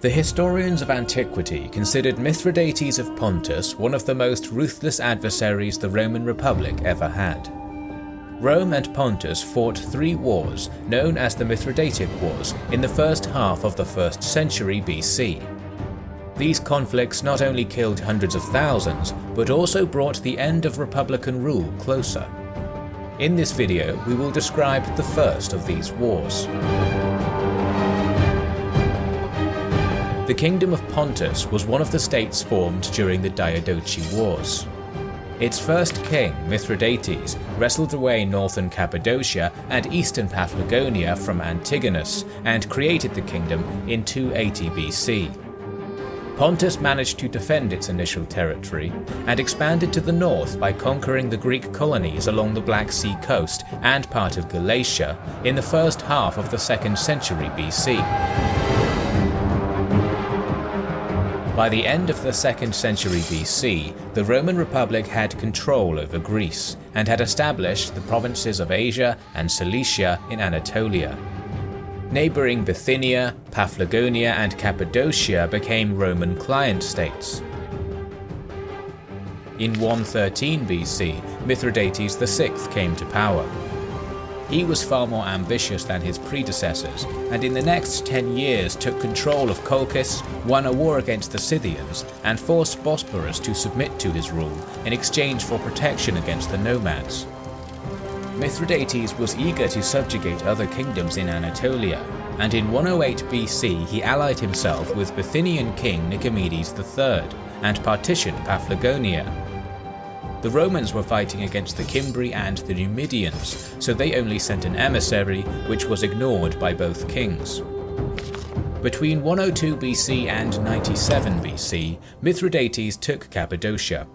The historians of antiquity considered Mithridates of Pontus one of the most ruthless adversaries the Roman Republic ever had. Rome and Pontus fought 3 wars known as the Mithridatic Wars in the first half of the 1st century BC. These conflicts not only killed hundreds of thousands, but also brought the end of republican rule closer. In this video, we will describe the first of these wars. The Kingdom of Pontus was one of the states formed during the Diadochi Wars. Its first king, Mithridates, wrestled away northern Cappadocia and eastern Paphlagonia from Antigonus and created the kingdom in 280 BC. Pontus managed to defend its initial territory and expanded to the north by conquering the Greek colonies along the Black Sea coast and part of Galatia in the first half of the 2nd century BC. By the end of the 2nd century BC, the Roman Republic had control over Greece and had established the provinces of Asia and Cilicia in Anatolia. Neighbouring Bithynia, Paphlagonia and Cappadocia became Roman client states. In 113 BC, Mithridates VI came to power. He was far more ambitious than his predecessors, and in the next 10 years took control of Colchis, won a war against the Scythians, and forced Bosporus to submit to his rule in exchange for protection against the nomads. Mithridates was eager to subjugate other kingdoms in Anatolia, and in 108 BC he allied himself with Bithynian king Nicomedes III and partitioned Paphlagonia. The Romans were fighting against the Cimbri and the Numidians, so they only sent an emissary, which was ignored by both kings. Between 102 BC and 97 BC, Mithridates took Cappadocia.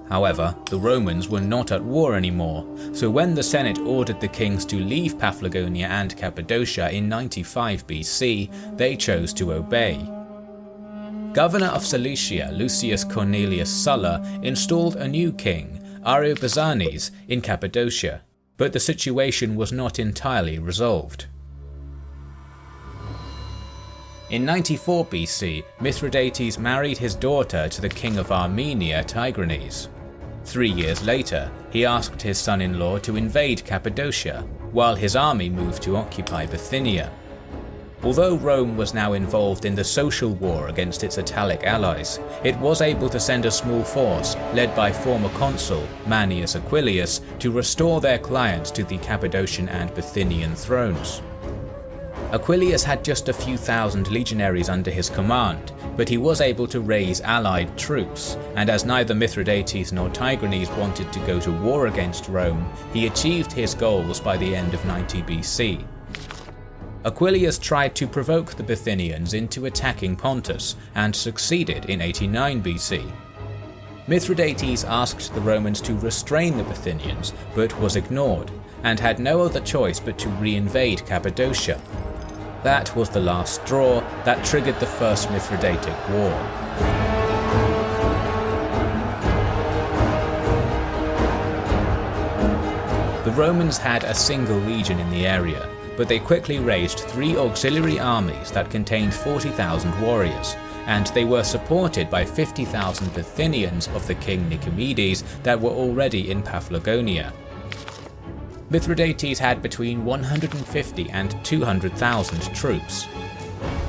However, the Romans were not at war anymore, so when the Senate ordered the kings to leave Paphlagonia and Cappadocia in 95 BC, they chose to obey. Governor of Cilicia, Lucius Cornelius Sulla, installed a new king, Ariobarzanes, in Cappadocia, but the situation was not entirely resolved. In 94 BC, Mithridates married his daughter to the king of Armenia, Tigranes. 3 years later, he asked his son-in-law to invade Cappadocia, while his army moved to occupy Bithynia. Although Rome was now involved in the social war against its Italic allies, it was able to send a small force, led by former consul Manius Aquilius, to restore their clients to the Cappadocian and Bithynian thrones. Aquilius had just a few thousand legionaries under his command, but he was able to raise allied troops, and as neither Mithridates nor Tigranes wanted to go to war against Rome, he achieved his goals by the end of 90 BC. Aquilius tried to provoke the Bithynians into attacking Pontus, and succeeded in 89 BC. Mithridates asked the Romans to restrain the Bithynians, but was ignored, and had no other choice but to reinvade Cappadocia. That was the last straw that triggered the First Mithridatic War. The Romans had a single legion in the area, but they quickly raised 3 auxiliary armies that contained 40,000 warriors, and they were supported by 50,000 Bithynians of the king Nicomedes that were already in Paphlagonia. Mithridates had between 150 and 200,000 troops.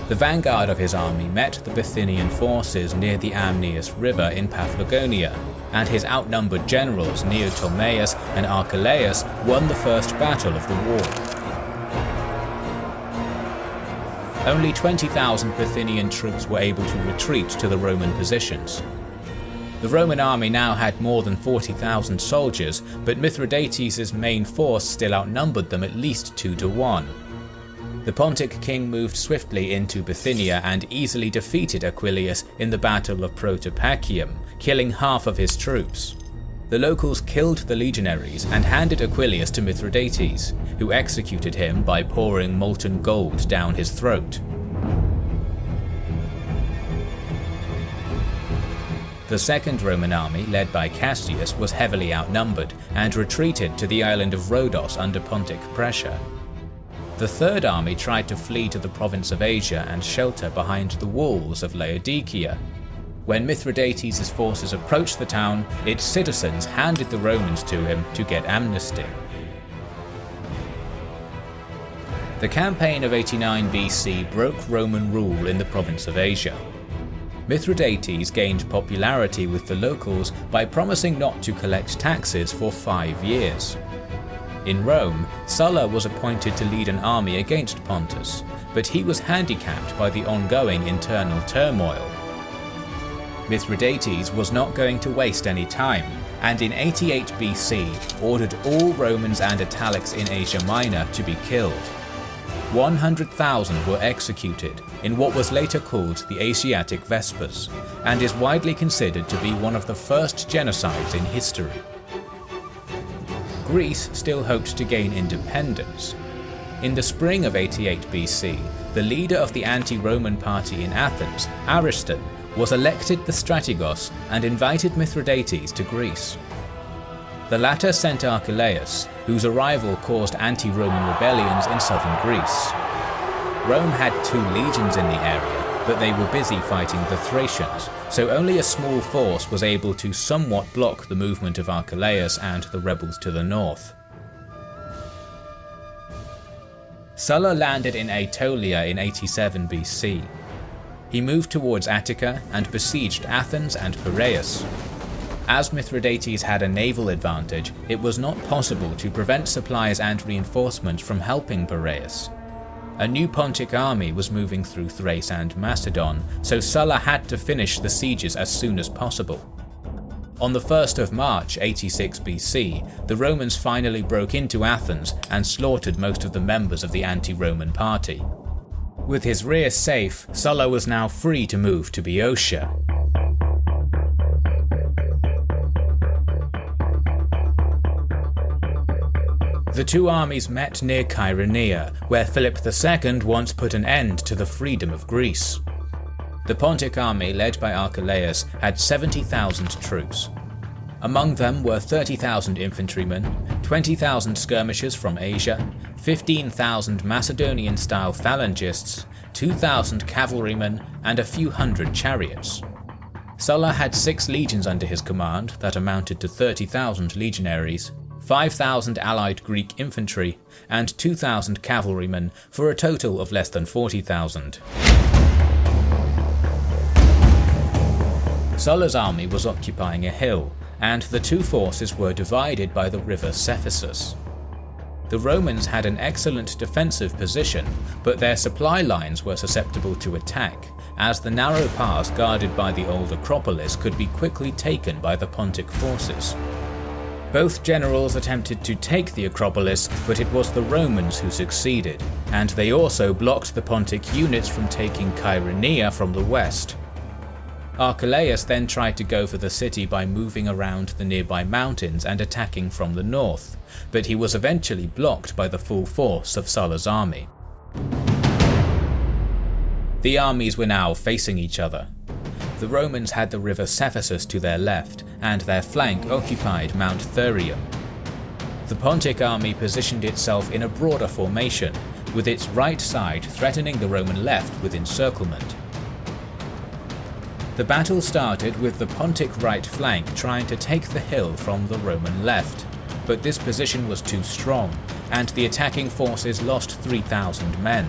The vanguard of his army met the Bithynian forces near the Amnius River in Paphlagonia, and his outnumbered generals Neoptolemus and Archelaus won the first battle of the war. Only 20,000 Bithynian troops were able to retreat to the Roman positions. The Roman army now had more than 40,000 soldiers, but Mithridates' main force still outnumbered them at least 2 to 1. The Pontic king moved swiftly into Bithynia and easily defeated Aquilius in the Battle of Protopacium, killing half of his troops. The locals killed the legionaries and handed Aquilius to Mithridates, who executed him by pouring molten gold down his throat. The second Roman army, led by Cassius, was heavily outnumbered and retreated to the island of Rhodos under Pontic pressure. The Third Army tried to flee to the province of Asia and shelter behind the walls of Laodicea. When Mithridates' forces approached the town, its citizens handed the Romans to him to get amnesty. The campaign of 89 BC broke Roman rule in the province of Asia. Mithridates gained popularity with the locals by promising not to collect taxes for 5 years. In Rome, Sulla was appointed to lead an army against Pontus, but he was handicapped by the ongoing internal turmoil. Mithridates was not going to waste any time, and in 88 BC ordered all Romans and Italics in Asia Minor to be killed. 100,000 were executed in what was later called the Asiatic Vespers, and is widely considered to be one of the first genocides in history. Greece still hoped to gain independence. In the spring of 88 BC, the leader of the anti-Roman party in Athens, Ariston, was elected the strategos and invited Mithridates to Greece. The latter sent Archelaus, whose arrival caused anti-Roman rebellions in southern Greece. Rome had 2 legions in the area, but they were busy fighting the Thracians, so only a small force was able to somewhat block the movement of Archelaus and the rebels to the north. Sulla landed in Aetolia in 87 BC. He moved towards Attica and besieged Athens and Piraeus. As Mithridates had a naval advantage, it was not possible to prevent supplies and reinforcements from helping Piraeus. A new Pontic army was moving through Thrace and Macedon, so Sulla had to finish the sieges as soon as possible. On the 1st of March 86 BC, the Romans finally broke into Athens and slaughtered most of the members of the anti-Roman party. With his rear safe, Sulla was now free to move to Boeotia. The 2 armies met near Chaeronea, where Philip II once put an end to the freedom of Greece. The Pontic army, led by Archelaus, had 70,000 troops. Among them were 30,000 infantrymen, 20,000 skirmishers from Asia, 15,000 Macedonian-style phalangists, 2,000 cavalrymen, and a few hundred chariots. Sulla had 6 legions under his command that amounted to 30,000 legionaries, 5,000 allied Greek infantry, and 2,000 cavalrymen, for a total of less than 40,000. Sulla's army was occupying a hill, and the 2 forces were divided by the river Cephissus. The Romans had an excellent defensive position, but their supply lines were susceptible to attack, as the narrow pass guarded by the old Acropolis could be quickly taken by the Pontic forces. Both generals attempted to take the Acropolis, but it was the Romans who succeeded, and they also blocked the Pontic units from taking Chaeronea from the west. Archelaus then tried to go for the city by moving around the nearby mountains and attacking from the north, but he was eventually blocked by the full force of Sulla's army. The armies were now facing each other. The Romans had the river Cephissus to their left, and their flank occupied Mount Thurium. The Pontic army positioned itself in a broader formation, with its right side threatening the Roman left with encirclement. The battle started with the Pontic right flank trying to take the hill from the Roman left, but this position was too strong, and the attacking forces lost 3,000 men.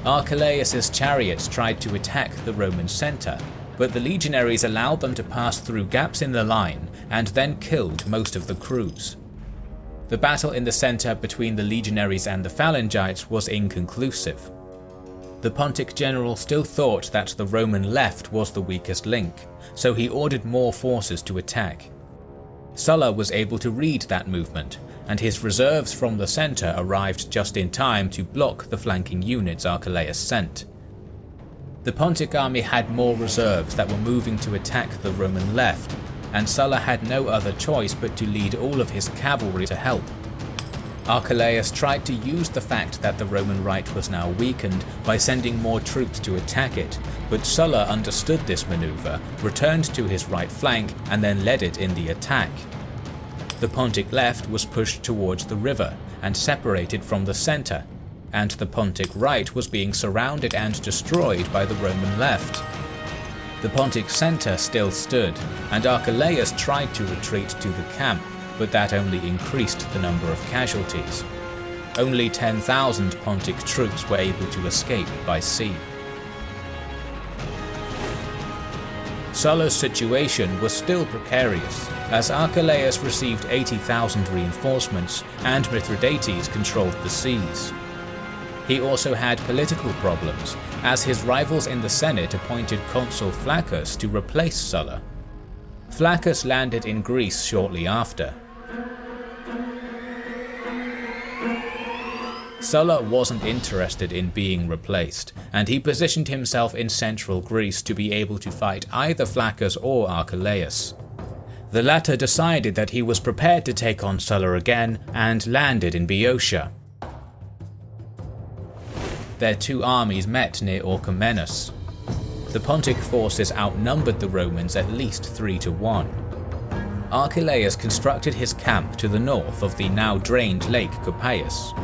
Archelaus's chariots tried to attack the Roman centre, but the legionaries allowed them to pass through gaps in the line and then killed most of the crews. The battle in the centre between the legionaries and the phalangites was inconclusive. The Pontic general still thought that the Roman left was the weakest link, so he ordered more forces to attack. Sulla was able to read that movement, and his reserves from the centre arrived just in time to block the flanking units Archelaus sent. The Pontic army had more reserves that were moving to attack the Roman left, and Sulla had no other choice but to lead all of his cavalry to help. Archelaus tried to use the fact that the Roman right was now weakened by sending more troops to attack it, but Sulla understood this maneuver, returned to his right flank, and then led it in the attack. The Pontic left was pushed towards the river and separated from the centre, and the Pontic right was being surrounded and destroyed by the Roman left. The Pontic centre still stood, and Archelaus tried to retreat to the camp, but that only increased the number of casualties. Only 10,000 Pontic troops were able to escape by sea. Sulla's situation was still precarious, as Archelaus received 80,000 reinforcements and Mithridates controlled the seas. He also had political problems, as his rivals in the Senate appointed consul Flaccus to replace Sulla. Flaccus landed in Greece shortly after. Sulla wasn't interested in being replaced, and he positioned himself in central Greece to be able to fight either Flaccus or Archelaus. The latter decided that he was prepared to take on Sulla again and landed in Boeotia. Their two armies met near Orchomenus. The Pontic forces outnumbered the Romans at least 3-1. Archelaus constructed his camp to the north of the now drained Lake Copais.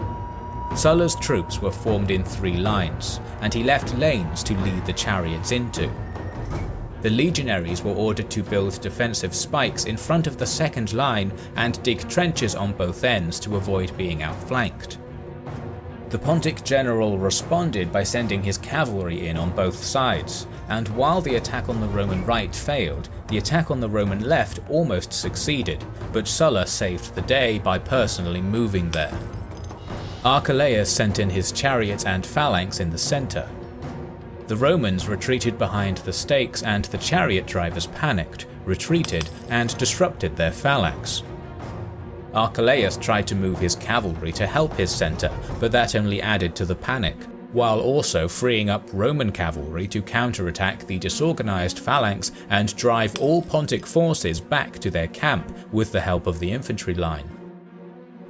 Sulla's troops were formed in 3 lines, and he left lanes to lead the chariots into. The legionaries were ordered to build defensive spikes in front of the second line and dig trenches on both ends to avoid being outflanked. The Pontic general responded by sending his cavalry in on both sides, and while the attack on the Roman right failed, the attack on the Roman left almost succeeded, but Sulla saved the day by personally moving there. Archelaus sent in his chariots and phalanx in the centre. The Romans retreated behind the stakes, and the chariot drivers panicked, retreated, and disrupted their phalanx. Archelaus tried to move his cavalry to help his centre, but that only added to the panic, while also freeing up Roman cavalry to counterattack the disorganized phalanx and drive all Pontic forces back to their camp with the help of the infantry line.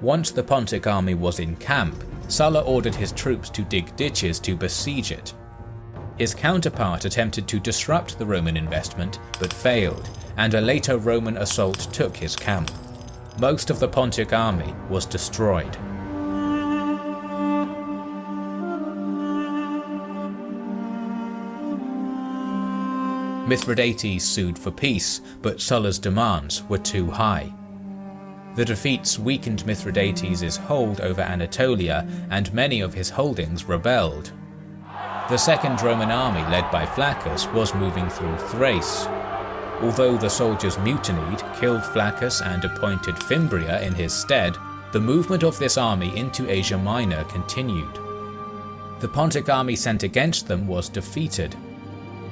Once the Pontic army was in camp, Sulla ordered his troops to dig ditches to besiege it. His counterpart attempted to disrupt the Roman investment, but failed, and a later Roman assault took his camp. Most of the Pontic army was destroyed. Mithridates sued for peace, but Sulla's demands were too high. The defeats weakened Mithridates' hold over Anatolia, and many of his holdings rebelled. The Second Roman army, led by Flaccus, was moving through Thrace. Although the soldiers mutinied, killed Flaccus, and appointed Fimbria in his stead, the movement of this army into Asia Minor continued. The Pontic army sent against them was defeated.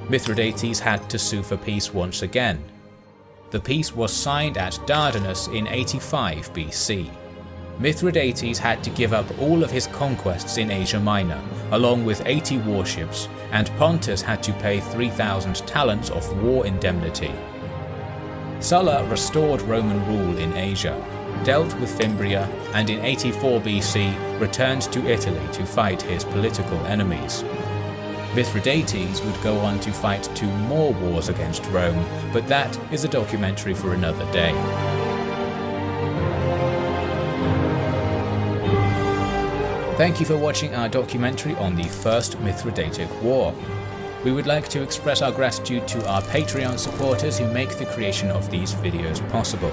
Mithridates had to sue for peace once again. The peace was signed at Dardanus in 85 BC. Mithridates had to give up all of his conquests in Asia Minor, along with 80 warships, and Pontus had to pay 3,000 talents of war indemnity. Sulla restored Roman rule in Asia, dealt with Fimbria, and in 84 BC returned to Italy to fight his political enemies. Mithridates would go on to fight 2 more wars against Rome, but that is a documentary for another day. Thank you for watching our documentary on the First Mithridatic War. We would like to express our gratitude to our Patreon supporters who make the creation of these videos possible.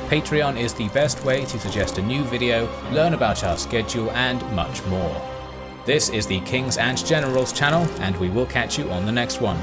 Patreon is the best way to suggest a new video, learn about our schedule, and much more. This is the Kings and Generals channel, and we will catch you on the next one.